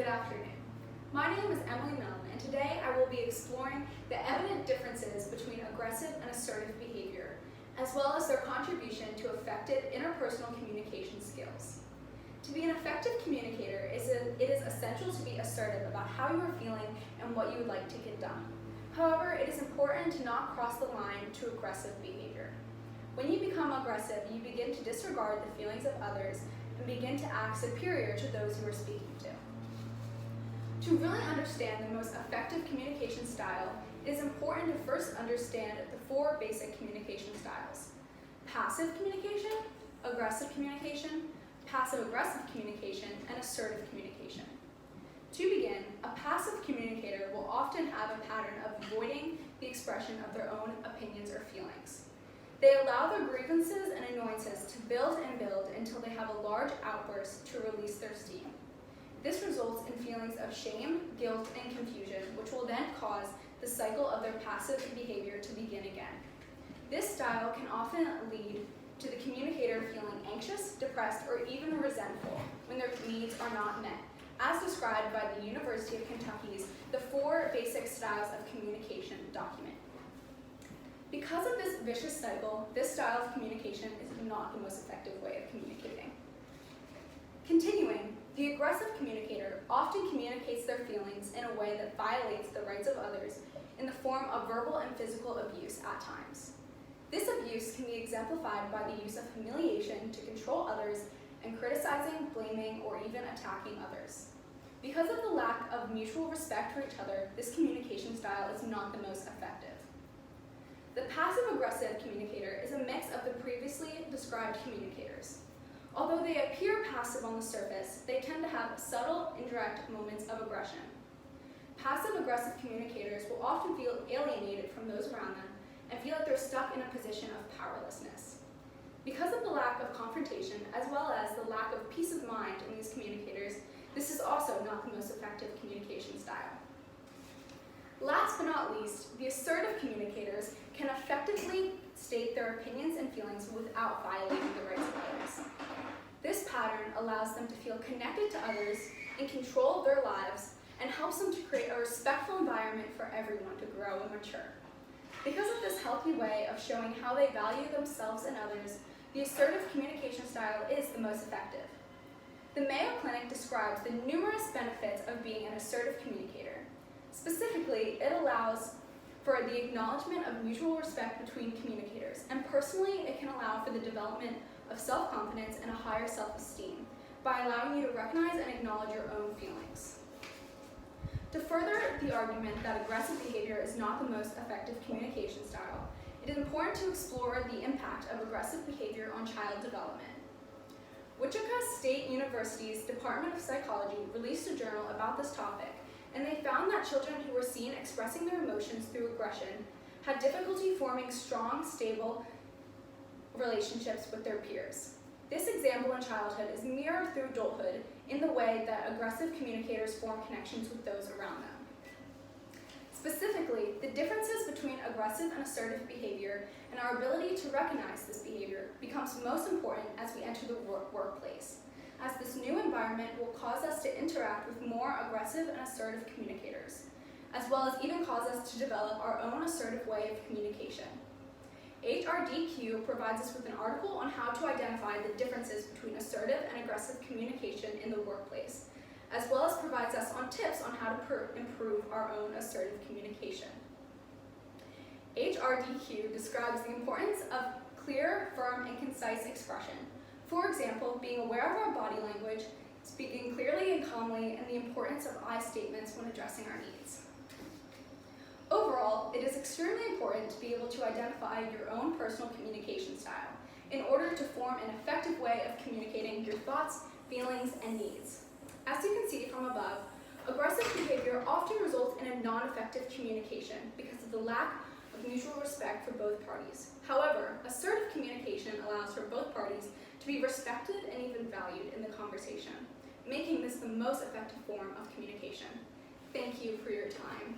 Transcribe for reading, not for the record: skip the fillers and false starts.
Good afternoon. My name is Emily Milne, and today I will be exploring the evident differences between aggressive and assertive behavior, as well as their contribution to effective interpersonal communication skills. To be an effective communicator, it is essential to be assertive about how you are feeling and what you would like to get done. However, it is important to not cross the line to aggressive behavior. When you become aggressive, you begin to disregard the feelings of others and begin to act superior to those you are speaking to. To really understand the most effective communication style, it is important to first understand the four basic communication styles: passive communication, aggressive communication, passive-aggressive communication, and assertive communication. To begin, a passive communicator will often have a pattern of avoiding the expression of their own opinions or feelings. They allow their grievances and annoyances to build and build until they have a large outburst to release their steam. This results in feelings of shame, guilt, and confusion, which will then cause the cycle of their passive behavior to begin again. This style can often lead to the communicator feeling anxious, depressed, or even resentful when their needs are not met, as described by the University of Kentucky's The Four Basic Styles of Communication document. Because of this vicious cycle, this style of communication is not the most effective way of communicating. Continuing, the aggressive communicator often communicates their feelings in a way that violates the rights of others in the form of verbal and physical abuse at times. This abuse can be exemplified by the use of humiliation to control others and criticizing, blaming, or even attacking others. Because of the lack of mutual respect for each other, this communication style is not the most effective. The passive-aggressive communicator is a mix of the previously described communicators. Although they appear passive on the surface, they tend to have subtle, indirect moments of aggression. Passive-aggressive communicators will often feel alienated from those around them and feel like they're stuck in a position of powerlessness. Because of the lack of confrontation, as well as the lack of peace of mind in these communicators, this is also not the most effective communication style. Last but not least, the assertive communicators can effectively state their opinions and feelings without violating the rights of others. This pattern allows them to feel connected to others, in control of their lives, and helps them to create a respectful environment for everyone to grow and mature. Because of this healthy way of showing how they value themselves and others, the assertive communication style is the most effective. The Mayo Clinic describes the numerous benefits of being an assertive communicator. Specifically, it allows for the acknowledgement of mutual respect between communicators, and personally, it can allow for the development of self-confidence and a higher self-esteem by allowing you to recognize and acknowledge your own feelings. To further the argument that aggressive behavior is not the most effective communication style, it is important to explore the impact of aggressive behavior on child development. Wichita State University's Department of Psychology released a journal about this topic, and they found that children who were seen expressing their emotions through aggression had difficulty forming strong, stable relationships with their peers. This example in childhood is mirrored through adulthood in the way that aggressive communicators form connections with those around them. Specifically, the differences between aggressive and assertive behavior and our ability to recognize this behavior becomes most important as we enter the workplace, as this new environment will cause us to interact with more aggressive and assertive communicators, as well as even cause us to develop our own assertive way of communication. HRDQ provides us with an article on how to identify the differences between assertive and aggressive communication in the workplace, as well as provides us on tips on how to improve our own assertive communication. HRDQ describes the importance of clear, firm, and concise expression. For example, being aware of our body language, speaking clearly and calmly, and the importance of I statements when addressing our needs. Overall, it is extremely important to be able to identify your own personal communication style in order to form an effective way of communicating your thoughts, feelings, and needs. As you can see from above, aggressive behavior often results in a non-effective communication because of the lack of mutual respect for both parties. However, assertive communication allows for both parties to be respected and even valued in the conversation, making this the most effective form of communication. Thank you for your time.